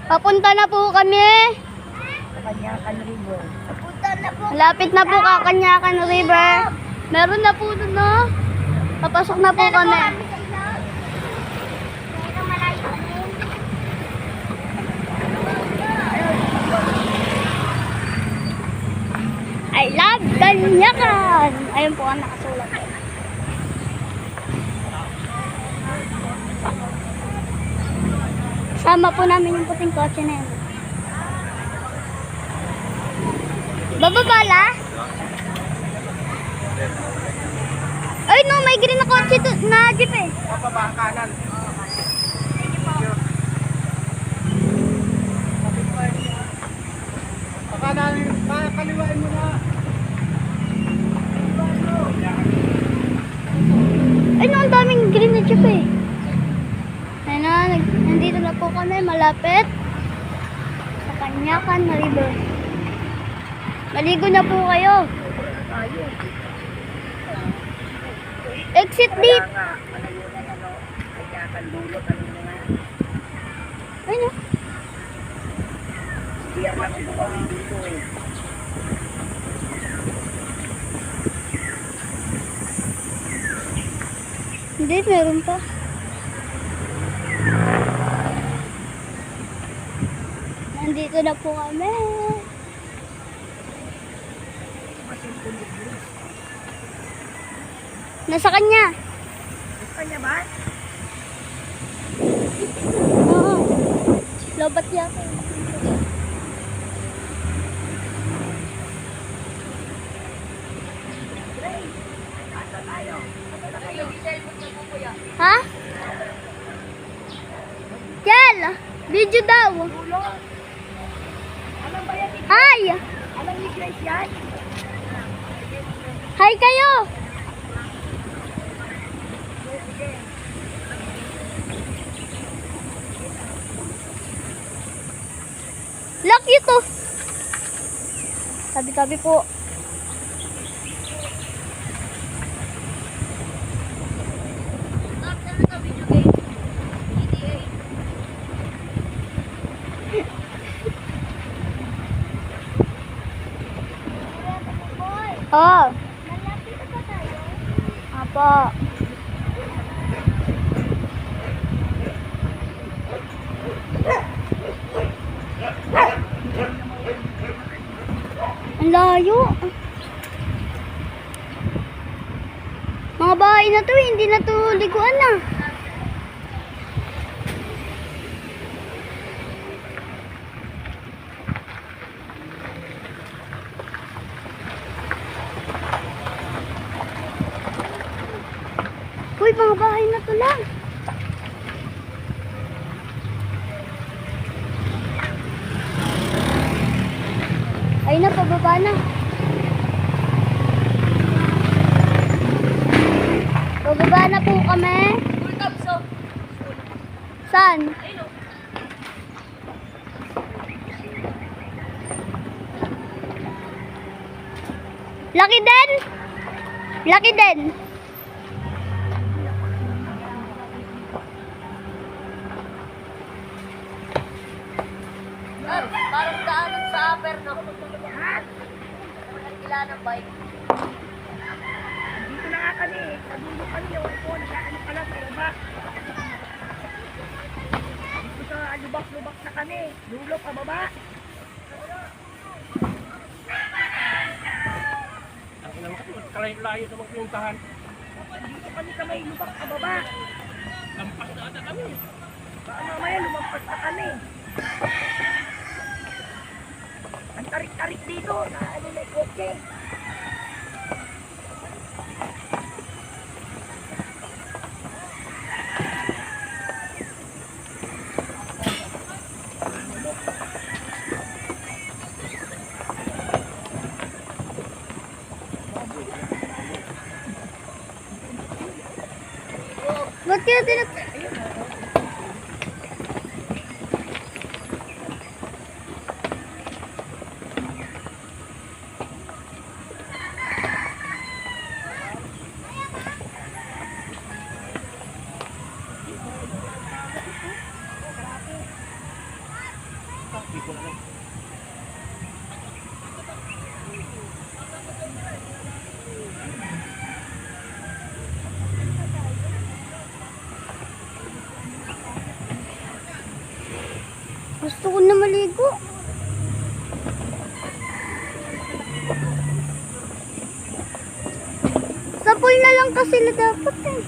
Papunta na po kami. Kanyakan River. Malapit na po Kakanyakan River. Meron na po doon, no? Papasok na po kami. I love Kanyakan. Ayun po ang nakasulat. Sama po namin yung puting kotse na yun. Bababala? Ay no, may green na kotse na jeep eh. Pababa kanan. Kanan, kaliwain mo na. Ay no, ang daming green na jeep eh. Ayun na, nandito na po kami, malapit sa Kanyakan River. Maligo na po kayo. Exit date. Ay no. Hindi, meron pa. Nandito na po kami. Nasa kanya. Kanya ba? Oo. Lobat yata. Ha? Kel! Video daw. Hi! Alam ni Grace yan? Hi kayo! Lucky to! Tabi-tabi po. Oh. Malapit pa tayo? Apo. Ang layo. Mga bahay na to, hindi na to liguan na. Uy, mga bahay na to lang. Ay na, pababa na. Pababa na po kami. Saan? Lucky Den? Lucky Den? Parang daanan sa upper, no? Kailan ng bike? Dito na nga kami. Sabulo kami. Ewan ko. Nagkakano pala sa lubak. Dito sa lubak-lubak na kami. Dulo pa baba. Kalayo-layo sa mga pinuntahan. Dito kami sa may lubak pa baba. Lampas na ata kami. Baka mamaya lumampas na kami. Ang tarik-tarik dito. Na ano na kotse. Ba't kaya tinat... Gusto ko na maligo. Sa pool na lang kasi na dapat eh.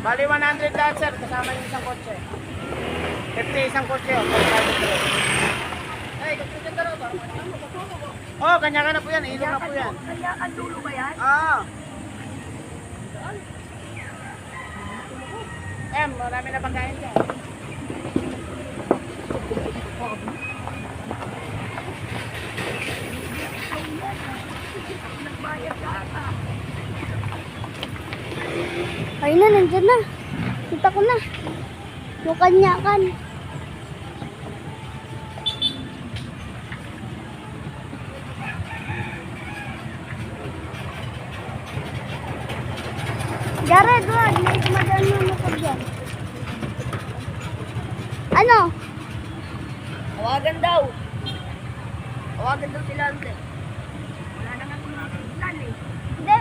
Bali 100 lahat sir, kasama yung isang kotse. 50 isang kotse, oh. Oh, kanya-kanya po yan, ilong na po yan. Kaya ang dulo ba yan? Oo. Marami na pagkain dyan. Ayun na, nandyan na. Kita ko na. Yung kanyakan. Jared, wag. May kumadaan mo na dyan. Ano? Tawagan daw. Tawagan daw sila ante. Wala na nga kung plan eh. Hindi.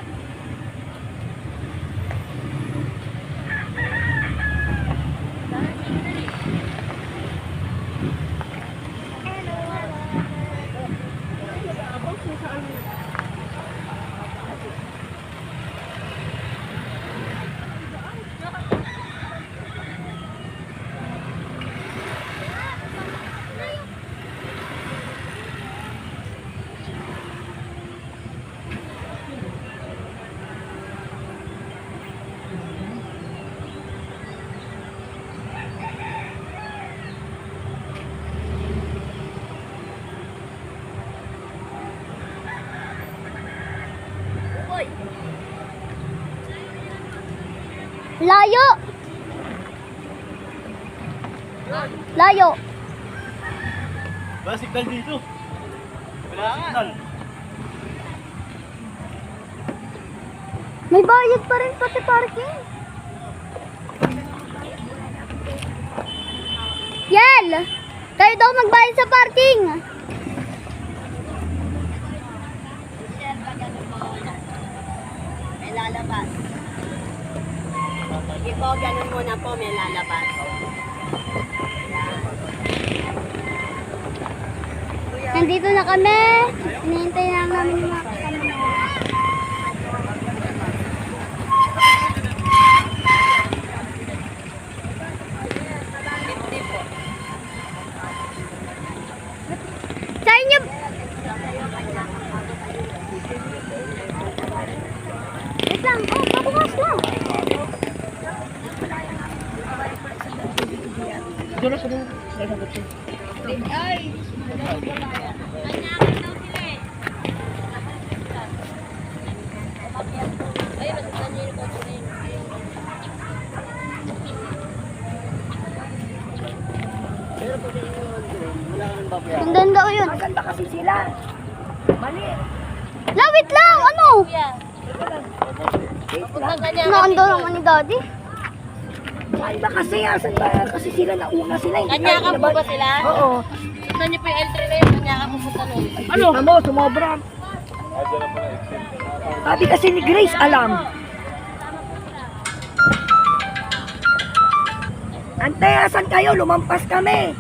Uy, Layo. Layo. Ba, signal dito. Wala signal. May bayad pa rin pati parking. Yel! Kayo daw magbayad sa parking. may lalabas. Sige po, ganun muna po, may lalabas. Nandito na kami. Hinihintay lang namin yung mga kasama namin. Sa inyo. Wait lang. Oh, pabukas lang. Dito sa dito. Sundan daw yun. Maganda kasi sila. Mali. Lawit lang. Ano? Naanda naman ni Daddy. Iba kasi, asan ba? Kasi sila nauna sila. Kanya ka po ba sila? Oo. Tignan niyo po yung L3 na yun. Kanya ka po po tanong. Ano? Mo, sumobra. Sabi kasi ni Grace, alam. Ante, asan kayo? Lumampas kami.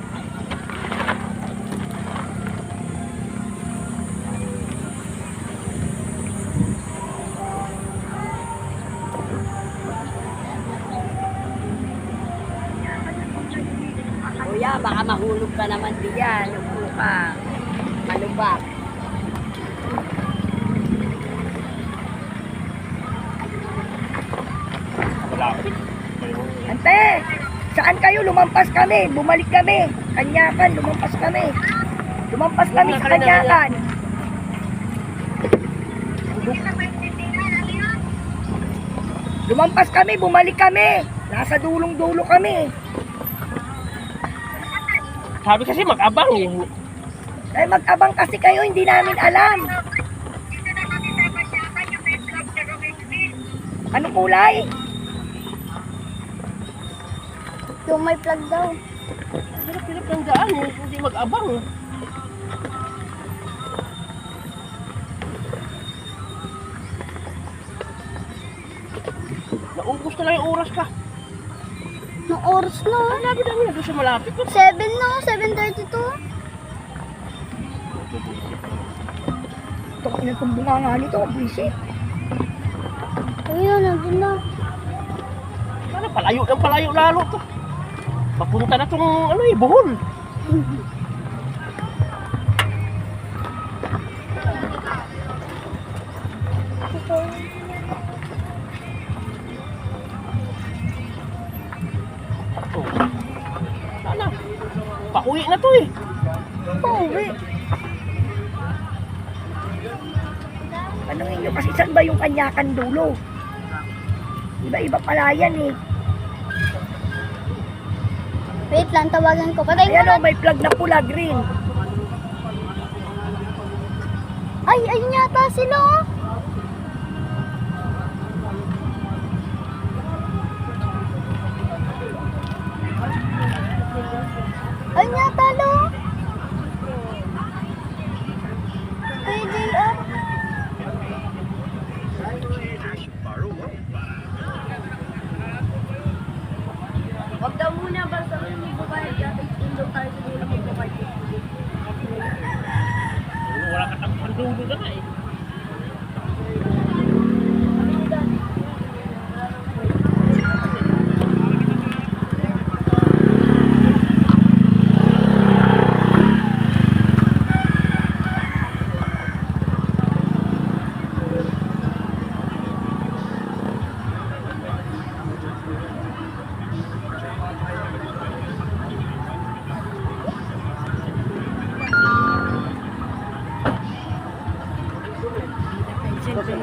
Kuya, baka mahulog ka naman diyan. Upo ka. Malubak. Malapit. Ante, saan kayo? Lumampas kami. Bumalik kami. Kanyakan, lumampas kami. Lumampas kami sa Kanyakan. Lumampas kami, bumalik kami. Nasa dulong-dulo kami. Sabi kasi mag-abang eh. Ay mag-abang kasi kayo, hindi namin alam. Anong kulay? Yung may plug daw. Hirap-hirap ng daan eh. Hindi mag-abang eh. Naubos na lang yung oras ka. Nung oras no? Malapit na doon sa malapit. 7 no? 7:32. Ito, pinatumbunga nga nito. Visit. Ayun, nandun na. Ano, palayo lalo to. Papunta na tong ano eh, Bohol. Oh. Sana. Pauwi na to eh. Pauwi. Tanungin nyo kasi saan ba yung Kanyakan dulo? Iba-iba pala yan eh. Wait lang, tawagan ko. Patay mo Ayan na. o, may plug na pula, green. Ay, ayun yata sila oh. Ayun yata lo. Ay, JR. Huwag daw muna, basta hindi ko kaya dati indo tayo sa nila magpapagod. Wala ka tapos ang dulo na eh.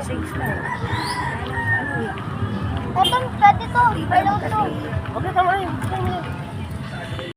Six na. Eto, pwede to. Pwede to.